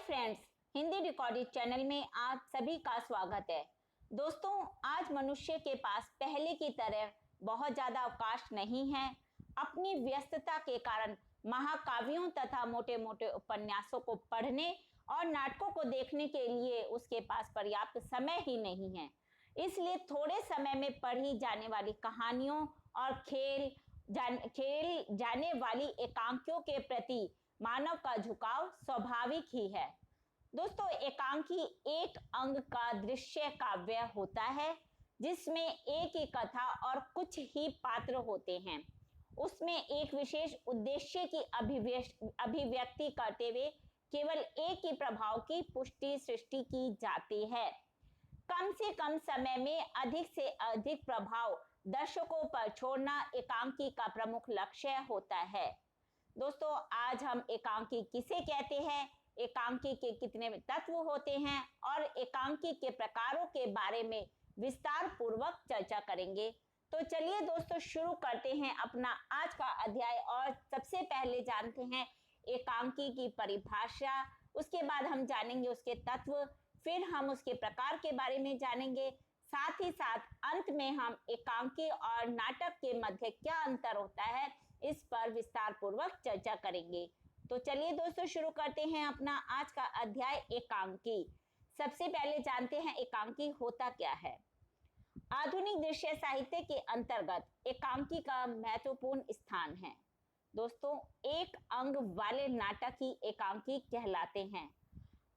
Friends, Hindi recorded channel में आप सभी का स्वागत है। दोस्तों, आज मनुष्य के पास पहले की तरह बहुत ज़्यादा अवकाश नहीं है। अपनी व्यस्तता के कारण महाकाव्यों तथा मोटे मोटे उपन्यासों को पढ़ने और नाटकों को देखने के लिए उसके पास पर्याप्त समय ही नहीं है। इसलिए थोड़े समय में पढ़ी जाने वाली कहानियों और खेल जाने वाली एकांकियों के प्रति मानव का झुकाव स्वाभाविक ही है। दोस्तों, एकांकी एक अंग का दृश्य काव्य होता है जिसमें एक ही कथा और कुछ ही पात्र होते हैं। उसमें एक विशेष उद्देश्य की अभिव्यक्ति करते हुए केवल एक ही प्रभाव की पुष्टि सृष्टि की जाती है। कम से कम समय में अधिक से अधिक प्रभाव दर्शकों पर छोड़ना एकांकी का प्रमुख लक्ष्य होता है। दोस्तों, आज हम एकांकी किसे कहते हैं, एकांकी के कितने तत्व होते हैं और एकांकी के प्रकारों के बारे में विस्तार पूर्वक चर्चा करेंगे। तो चलिए दोस्तों, शुरू करते हैं अपना आज का अध्याय और सबसे पहले जानते हैं एकांकी की परिभाषा। उसके बाद हम जानेंगे उसके तत्व, फिर हम उसके प्रकार के बारे में जानेंगे। साथ ही साथ अंत में हम एकांकी और नाटक के मध्य क्या अंतर होता है इस पर विस्तार पूर्वक चर्चा करेंगे। तो चलिए दोस्तों, शुरू करते हैं अपना आज का अध्याय एकांकी। सबसे पहले जानते हैं एकांकी होता क्या है। आधुनिक दृश्य साहित्य के अंतर्गत एकांकी का महत्वपूर्ण स्थान है। दोस्तों, एक अंग वाले नाटक ही एकांकी कहलाते हैं।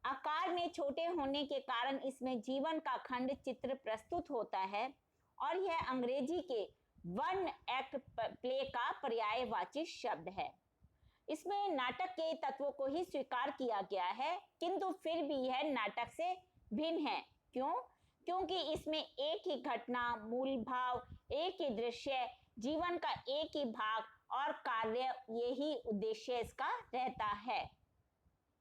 आकार में छोटे होने के कारण इसमें जीवन का खंड चित्र प्रस्तुत होता है और यह अंग्रेजी के वन एक्ट प्ले का पर्यायवाची शब्द है। इसमें नाटक के तत्वों को ही स्वीकार किया गया है, किंतु फिर भी यह नाटक से भिन्न है। क्यों? क्योंकि इसमें एक ही घटना, मूल भाव, एक ही दृश्य, जीवन का एक ही भाग और कार्य, यही उद्देश्य इसका रहता है।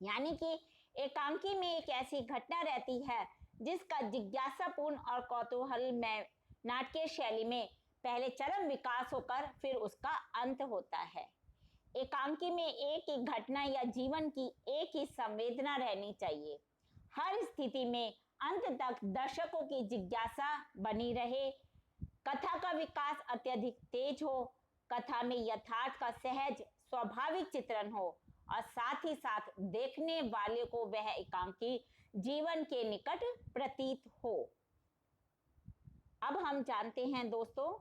यानी कि एकांकी में एक ऐसी घटना रहती है जिसका जिज्ञासापूर्ण और कौतूहलमय नाटकीय शैली में पहले चरम विकास होकर फिर उसका अंत होता है। एकांकी में एक ही घटना या जीवन की एक ही संवेदना रहनी चाहिए। हर स्थिति में अंत तक दर्शकों की जिज्ञासा बनी रहे, कथा का विकास अत्यधिक तेज हो, कथा में यथार्थ का सहज स्वाभाविक चित्रण हो और साथ ही साथ देखने वाले को वह एकांकी जीवन के निकट प्रतीत हो। अब हम जानते हैं दोस्तों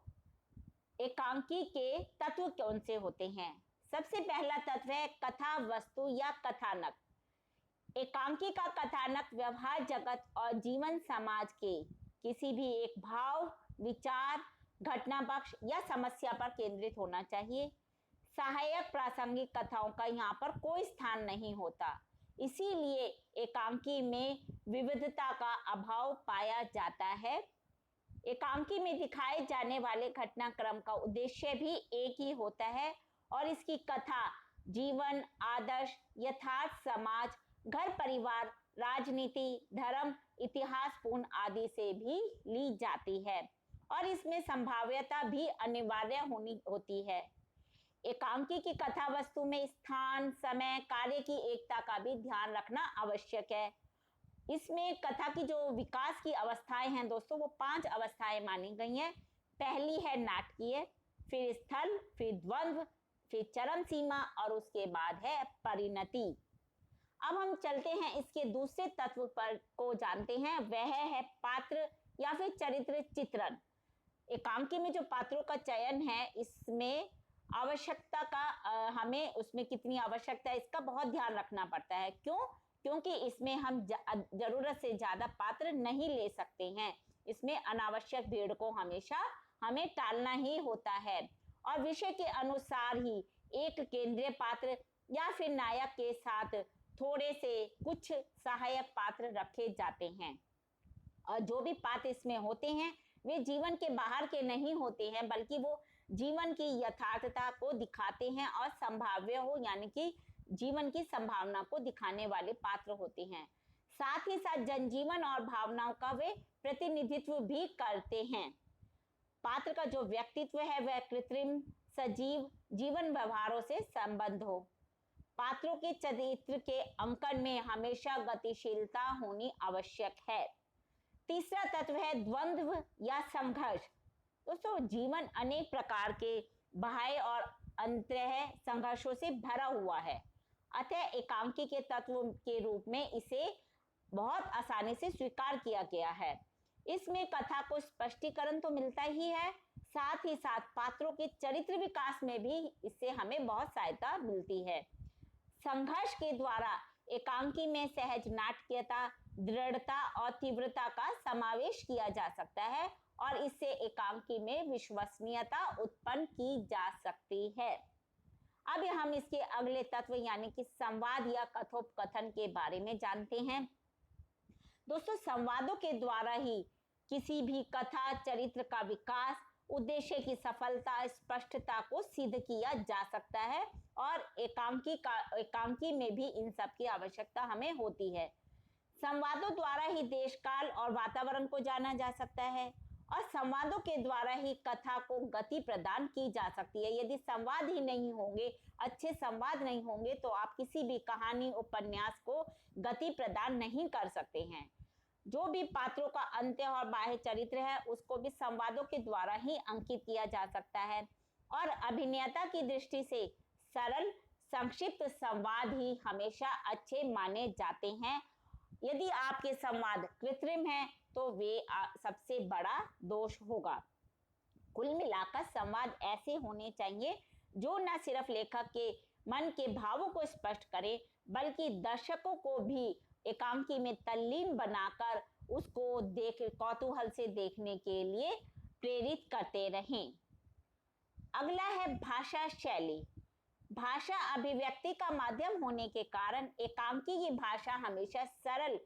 एकांकी के तत्व कौन से होते हैं। सबसे पहला तत्व है कथा वस्तु या कथानक। एकांकी का कथानक व्यवहार जगत और जीवन समाज के किसी भी एक भाव, विचार, घटना पक्ष या समस्या पर केंद्रित होना चाहिए। सहायक प्रासंगिक कथाओं का यहाँ पर कोई स्थान नहीं होता, इसीलिए एकांकी में विविधता का अभाव पाया जाता है। एकांकी में दिखाए जाने वाले घटनाक्रम का उद्देश्य भी एक ही होता है और इसकी कथा जीवन, आदर्श, यथार्थ समाज, घर परिवार, राजनीति, धर्म, इतिहास पूर्ण आदि से भी ली जाती है और इसमें संभाव्यता भी अनिवार्य होती है। एकांकी की कथा वस्तु में स्थान, समय, कार्य की एकता का भी ध्यान रखना आवश्यक है। इसमें कथा की जो विकास की अवस्थाएं हैं दोस्तों, वो 5 अवस्थाएं मानी गई हैं। पहली है नाटकीय, फिर स्थल, फिर द्वंद्व, फिर चरम सीमा और उसके बाद है परिणति। अब हम चलते हैं इसके दूसरे तत्व पर को जानते हैं, वह है पात्र या फिर चरित्र चित्रण। एकांकी में जो पात्रों का चयन है, इसमें आवश्यकता का हमें उसमें कितनी आवश्यकता है इसका बहुत ध्यान रखना पड़ता है। क्यों? क्योंकि इसमें हम जरूरत से ज्यादा पात्र नहीं ले सकते हैं। इसमें अनावश्यक भीड़ को हमेशा हमें टालना ही होता है और विषय के अनुसार ही एक केंद्रीय पात्र या फिर नायक के साथ थोड़े से कुछ सहायक पात्र रखे जाते हैं। और जो भी पात्र इसमें होते हैं वे जीवन के बाहर के नहीं होते हैं, बल्कि वो जीवन की यथार्थता को दिखाते हैं और संभाव्य हो, यानी कि जीवन की संभावना को दिखाने वाले पात्र होते हैं। साथ ही साथ जनजीवन और भावनाओं का वे प्रतिनिधित्व भी करते हैं। पात्र का जो व्यक्तित्व है वह कृत्रिम, सजीव जीवन व्यवहारों से संबद्ध हो। पात्रों के चरित्र के अंकन में हमेशा गतिशीलता होनी आवश्यक है। तीसरा तत्व है द्वंद्व या संघर्ष। दोस्तों, जीवन अनेक प्रकार के बाह्य और अंतः संघर्षों से भरा हुआ है, अतः एकांकी के तत्व के रूप में इसे बहुत आसानी से स्वीकार किया गया है। इसमें कथा को स्पष्टीकरण तो मिलता ही है, साथ ही साथ पात्रों के चरित्र विकास में भी इससे हमें बहुत सहायता मिलती है। संघर्ष के द्वारा एकांकी में सहज नाटकीयता, दृढ़ता और तीव्रता का समावेश किया जा सकता है और इससे एकांकी में विश्वसनीयता उत्पन्न की जा सकती है। अब हम इसके अगले तत्व यानी कि संवाद या कथोपकथन के बारे में जानते हैं। दोस्तों, संवादों के द्वारा ही किसी भी कथा चरित्र का विकास, उद्देश्य की सफलता, स्पष्टता को सिद्ध किया जा सकता है और एकांकी में भी इन सब की आवश्यकता हमें होती है। संवादों द्वारा ही देश काल और वातावरण को जाना जा सकता है और संवादों के द्वारा ही कथा को गति प्रदान की जा सकती है। यदि संवाद ही नहीं होंगे, अच्छे संवाद नहीं होंगे, तो आप किसी भी कहानी उपन्यास को गति प्रदान नहीं कर सकते हैं। जो भी पात्रों का अंत्य और बाह्य चरित्र है उसको भी संवादों के द्वारा ही अंकित किया जा सकता है और अभिनेता की दृष्टि से सरल संक्षिप्त संवाद ही हमेशा अच्छे माने जाते हैं। यदि आपके संवाद कृत्रिम हैं तो वे सबसे बड़ा दोष होगा। कुल मिलाकर संवाद ऐसे होने चाहिए जो न सिर्फ लेखक के मन के भावों को स्पष्ट करे बल्कि दर्शकों को भी एकांकी में तल्लीन बनाकर उसको कौतूहल से देखने के लिए प्रेरित करते रहें। अगला है भाषा शैली। भाषा अभिव्यक्ति का माध्यम होने के कारण एकांकी की भाषा हमेशा सरल,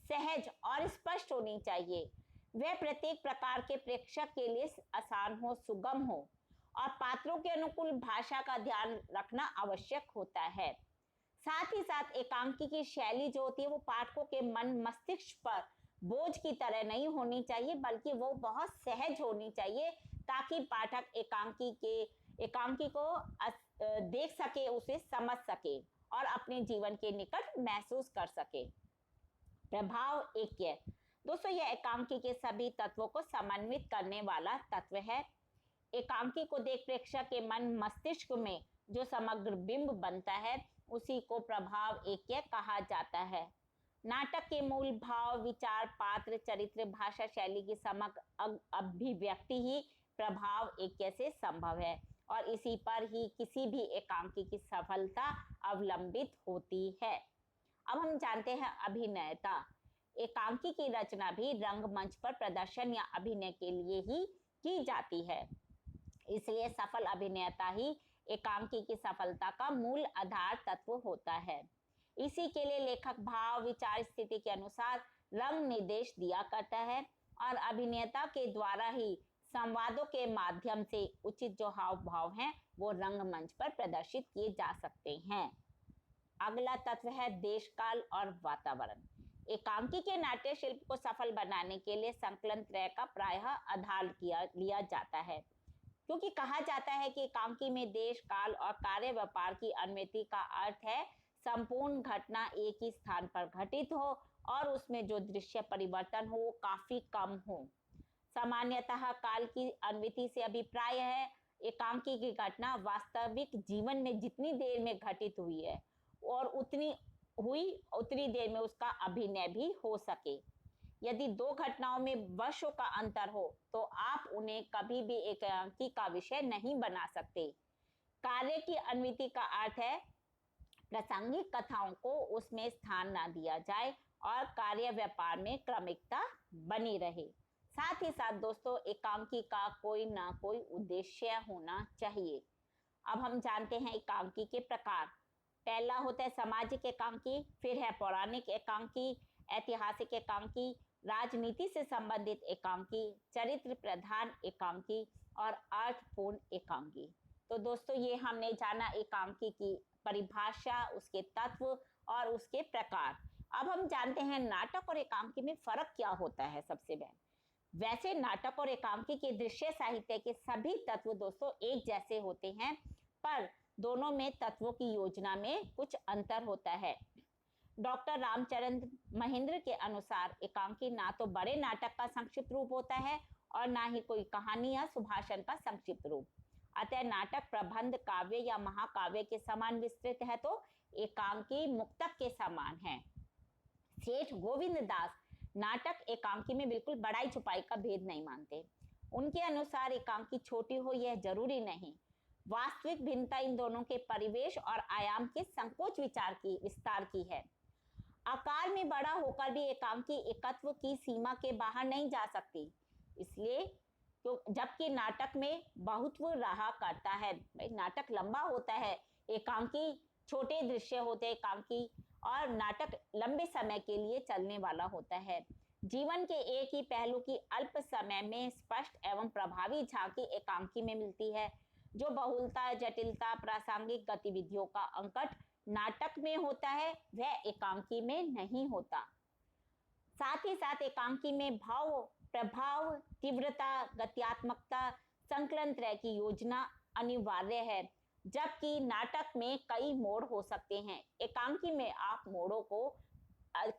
सहज और स्पष्ट होनी चाहिए। वह प्रत्येक प्रकार के प्रेक्षक के लिए आसान हो, सुगम हो और पात्रों के अनुकूल भाषा का ध्यान रखना आवश्यक होता है। साथ ही साथ एकांकी की शैली जो होती है वो पाठकों के मन मस्तिष्क पर बोझ की तरह नहीं होनी चाहिए बल्कि वो बहुत सहज होनी चाहिए ताकि पाठक एकांकी को देख सके, उसे समझ सके और अपने जीवन के निकट महसूस कर सके। प्रभाव ऐक्य। दोस्तों, यह एकांकी के सभी तत्वों को समन्वित करने वाला तत्व है। एकांकी को देख प्रेक्षक के मन मस्तिष्क में जो समग्र बिंब बनता है उसी को प्रभाव ऐक्य कहा जाता है। नाटक के मूल भाव, विचार, पात्र, चरित्र, भाषा शैली की समग्र अभिव्यक्ति ही प्रभाव ऐक्य से संभव है और इसी पर ही किसी भी एकांकी की सफलता अवलंबित होती है। अब हम जानते हैं अभिनेता। एकांकी की रचना भी रंगमंच पर प्रदर्शन या अभिनय के लिए ही की जाती है, इसलिए सफल अभिनेता ही एकांकी की सफलता का मूल आधार तत्व होता है। इसी के लिए लेखक भाव, विचार, स्थिति के अनुसार रंग निर्देश दिया करता है और अभिनेता के द्वारा ही संवादों के माध्यम से उचित जो हाव भाव हैं वो रंगमंच पर प्रदर्शित किए जा सकते हैं। अगला तत्व है देश काल और वातावरण। एकांकी के नाट्य शिल्प को सफल बनाने के लिए संकलन त्रय का प्रायः आधार लिया जाता है, क्योंकि कहा जाता है कि एकांकी में देश काल और कार्य व्यापार की अनुमति का अर्थ है संपूर्ण घटना एक ही स्थान पर घटित हो और उसमें जो दृश्य परिवर्तन हो वो काफी कम हो। सामान्यतः काल की अनुमति से अभिप्राय है एकांकी की घटना वास्तविक जीवन में जितनी देर में घटित हुई है और उतनी देर में उसका अभिनय भी हो सके। यदि दो घटनाओं में वर्षों का अंतर हो तो आप उन्हें कभी भी एकांकी का विषय नहीं बना सकते। कार्य की अनुमति का अर्थ है प्रासंगिक कथाओं को उसमें स्थान ना दिया जाए और कार्य व्यापार में क्रमिकता बनी रहे। साथ ही साथ दोस्तों एकांकी का कोई ना कोई उद्देश्य होना चाहिए। अब हम जानते हैं एकांकी के प्रकार। पहला होता है सामाजिक एकांकी, फिर है पौराणिक एकांकी, ऐतिहासिक एकांकी, राजनीति से संबंधित एकांकी, चरित्र प्रधान एकांकी और अर्थपूर्ण एकांकी। तो दोस्तों ये हमने जाना एकांकी की परिभाषा, उसके तत्व और उसके प्रकार। अब हम जानते हैं नाटक और एकांकी में फर्क क्या होता है। सबसे पहले वैसे नाटक और एकांकी के दृश्य साहित्य के सभी तत्व दोस्तों एक जैसे होते हैं, पर दोनों में तत्वों की योजना में कुछ अंतर होता है। डॉक्टर रामचरण महेंद्र के अनुसार एकांकी ना तो बड़े नाटक का संक्षिप्त रूप होता है और ना ही कोई कहानी या सुभाषण का संक्षिप्त रूप। अतः नाटक प्रबंध काव्य या महाकाव्य के समान विस्तृत है तो एकांकी मुक्तक के समान है। सेठ गोविंद दास नाटक एकांकी में बिल्कुल बड़ाई छुपाई का भेद नहीं मानते। उनके अनुसार एकांकी छोटी हो यह जरूरी नहीं, वास्तविक भिन्नता इन दोनों के परिवेश और आयाम के संकोच विस्तार की है। आकार में बड़ा होकर भी एकांकी एकत्व की सीमा के बाहर नहीं जा सकती, इसलिए जबकि नाटक में बहुत्व रहा करता है। नाटक लंबा होता है, एकांकी छोटे दृश्य होते हैं एकांकी, और नाटक लंबे समय के लिए चलने वाला होता है। जीवन के एक ही पहलू की अल्प समय में स्पष्ट एवं प्रभावी झांकी एकांकी में मिलती है। जो बहुलता, जटिलता, प्रासंगिक गतिविधियों का अंकट नाटक में होता है वह एकांकी में नहीं होता। साथ ही साथ एकांकी में भाव, प्रभाव, तीव्रता, गत्यात्मकता, संकलन त्रय की योजना अनिवार्य है, जबकि नाटक में कई मोड़ हो सकते हैं। एकांकी में आप मोड़ों को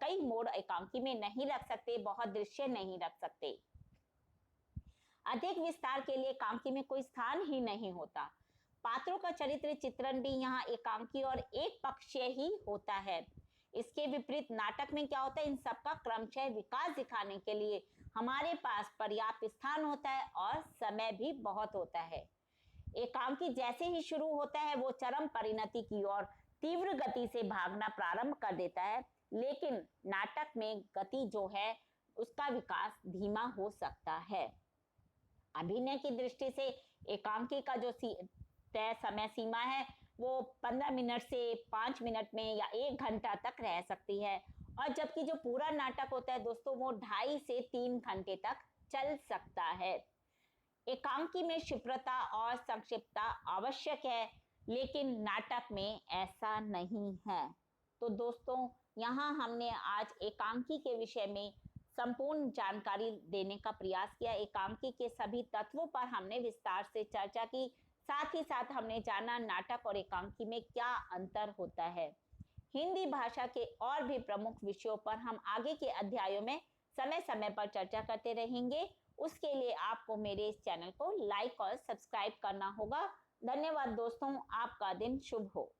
कई मोड़ एकांकी में नहीं रख सकते, बहुत दृश्य नहीं रख सकते। अधिक विस्तार के लिए एकांकी में कोई स्थान ही नहीं होता। पात्रों का चरित्र चित्रण भी यहाँ एकांकी और एक पक्षीय ही होता है। इसके विपरीत नाटक में क्या होता है, इन सबका क्रमशः विकास दिखाने के लिए हमारे पास पर्याप्त स्थान होता है और समय भी बहुत होता है। एकांकी जैसे ही शुरू होता है वो चरम परिणति की ओर तीव्र गति से भागना प्रारंभ कर देता है, लेकिन नाटक में गति जो है उसका विकास धीमा हो सकता है। अभिनय की दृष्टि से एकांकी का जो तय समय सीमा है वो 15 मिनट से 5 मिनट में या 1 घंटा तक रह सकती है, और जबकि जो पूरा नाटक होता है दोस्तों वो 2.5 से 3 घंटे तक चल सकता है। एकांकी में क्षिप्रता और संक्षिप्तता आवश्यक है, लेकिन नाटक में ऐसा नहीं है। तो दोस्तों यहाँ हमने आज एकांकी के विषय में संपूर्ण जानकारी देने का प्रयास किया। एकांकी के सभी तत्वों पर हमने विस्तार से चर्चा की, साथ ही साथ हमने जाना नाटक और एकांकी में क्या अंतर होता है। हिंदी भाषा के और भी प्रमुख विषयों पर हम आगे के अध्यायों में समय समय पर चर्चा करते रहेंगे। उसके लिए आपको मेरे इस चैनल को लाइक और सब्सक्राइब करना होगा। धन्यवाद दोस्तों, आपका दिन शुभ हो।